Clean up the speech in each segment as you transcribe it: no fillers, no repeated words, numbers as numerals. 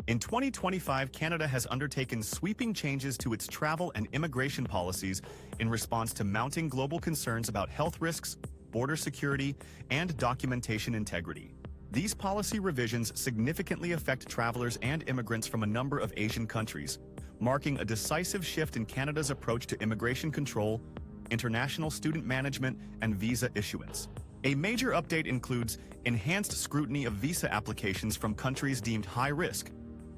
In 2025, Canada has undertaken sweeping changes to its travel and immigration policies in response to mounting global concerns about health risks, border security, and documentation integrity. These policy revisions significantly affect travelers and immigrants from a number of Asian countries, marking a decisive shift in Canada's approach to immigration control, international student management, and visa issuance. A major update includes enhanced scrutiny of visa applications from countries deemed high risk,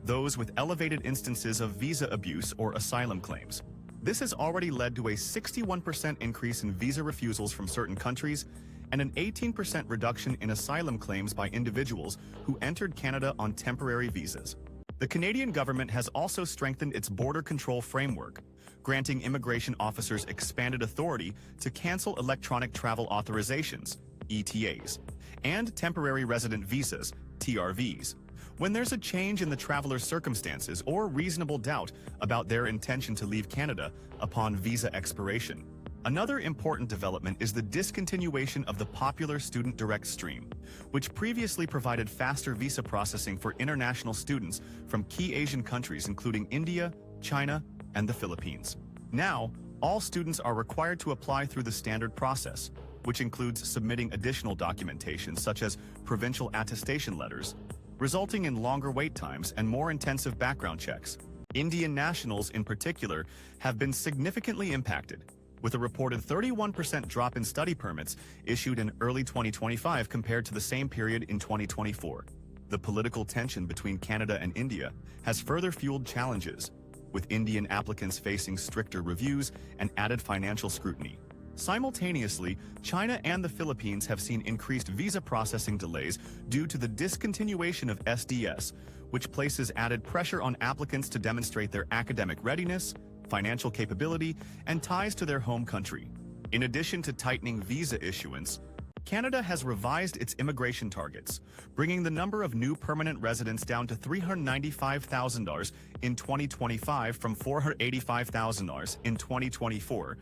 those with elevated instances of visa abuse or asylum claims. This has already led to a 61% increase in visa refusals from certain countries and an 18% reduction in asylum claims by individuals who entered Canada on temporary visas. The Canadian government has also strengthened its border control framework, granting immigration officers expanded authority to cancel electronic travel authorizations, ETAs, and temporary resident visas, TRVs, when there's a change in the traveler's circumstances or reasonable doubt about their intention to leave Canada upon visa expiration. Another important development is the discontinuation of the popular Student Direct Stream, which previously provided faster visa processing for international students from key Asian countries including India, China, and the Philippines. Now, all students are required to apply through the standard process, which includes submitting additional documentation such as provincial attestation letters, resulting in longer wait times and more intensive background checks. Indian nationals in particular have been significantly impacted, with a reported 31% drop in study permits issued in early 2025 compared to the same period in 2024. The political tension between Canada and India has further fueled challenges, with Indian applicants facing stricter reviews and added financial scrutiny. Simultaneously, China and the Philippines have seen increased visa processing delays due to the discontinuation of SDS, which places added pressure on applicants to demonstrate their academic readiness, financial capability, and ties to their home country. In addition to tightening visa issuance, Canada has revised its immigration targets, bringing the number of new permanent residents down to $395,000 in 2025 from $485,000 in 2024,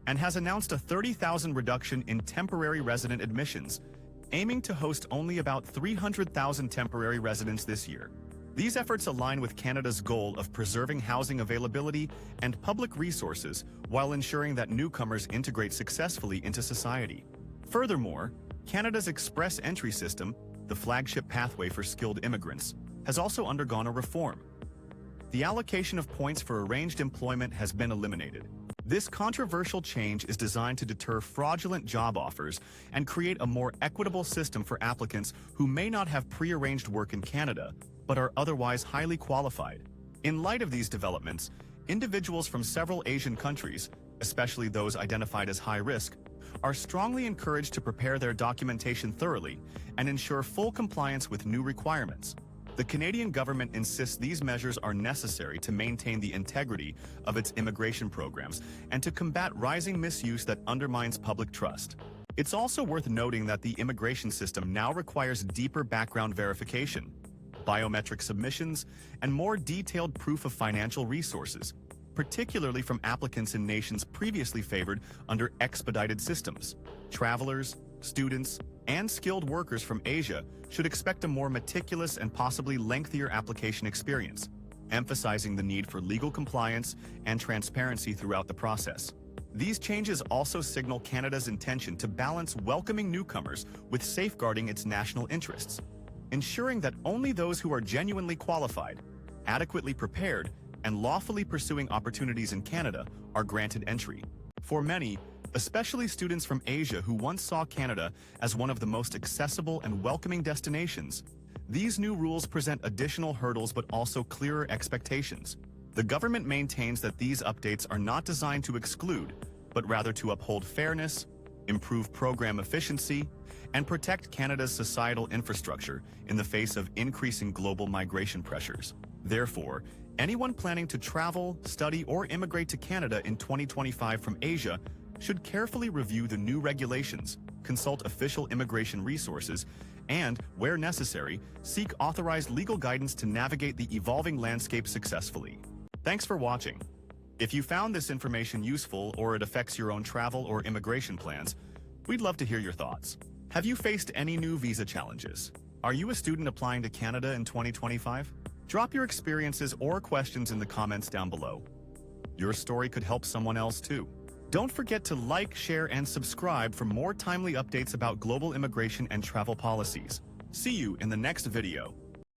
and has announced a 30,000 reduction in temporary resident admissions, aiming to host only about 300,000 temporary residents this year. These efforts align with Canada's goal of preserving housing availability and public resources while ensuring that newcomers integrate successfully into society. Furthermore, Canada's Express Entry system, the flagship pathway for skilled immigrants, has also undergone a reform. The allocation of points for arranged employment has been eliminated. This controversial change is designed to deter fraudulent job offers and create a more equitable system for applicants who may not have pre-arranged work in Canada, but are otherwise highly qualified. In light of these developments, individuals from several Asian countries, especially those identified as high risk, are strongly encouraged to prepare their documentation thoroughly and ensure full compliance with new requirements. The Canadian government insists these measures are necessary to maintain the integrity of its immigration programs and to combat rising misuse that undermines public trust. It's also worth noting that the immigration system now requires deeper background verification, biometric submissions, and more detailed proof of financial resources, particularly from applicants in nations previously favored under expedited systems. Travelers, students, and skilled workers from Asia should expect a more meticulous and possibly lengthier application experience, emphasizing the need for legal compliance and transparency throughout the process. These changes also signal Canada's intention to balance welcoming newcomers with safeguarding its national interests, ensuring that only those who are genuinely qualified, adequately prepared, and lawfully pursuing opportunities in Canada are granted entry. For many, especially students from Asia who once saw Canada as one of the most accessible and welcoming destinations, these new rules present additional hurdles but also clearer expectations. The government maintains that these updates are not designed to exclude, but rather to uphold fairness, improve program efficiency, and protect Canada's societal infrastructure in the face of increasing global migration pressures. Therefore, anyone planning to travel, study, or immigrate to Canada in 2025 from Asia should carefully review the new regulations, consult official immigration resources, and, where necessary, seek authorized legal guidance to navigate the evolving landscape successfully. Thanks for watching. If you found this information useful or it affects your own travel or immigration plans, we'd love to hear your thoughts. Have you faced any new visa challenges? Are you a student applying to Canada in 2025? Drop your experiences or questions in the comments down below. Your story could help someone else too. Don't forget to like, share, and subscribe for more timely updates about global immigration and travel policies. See you in the next video.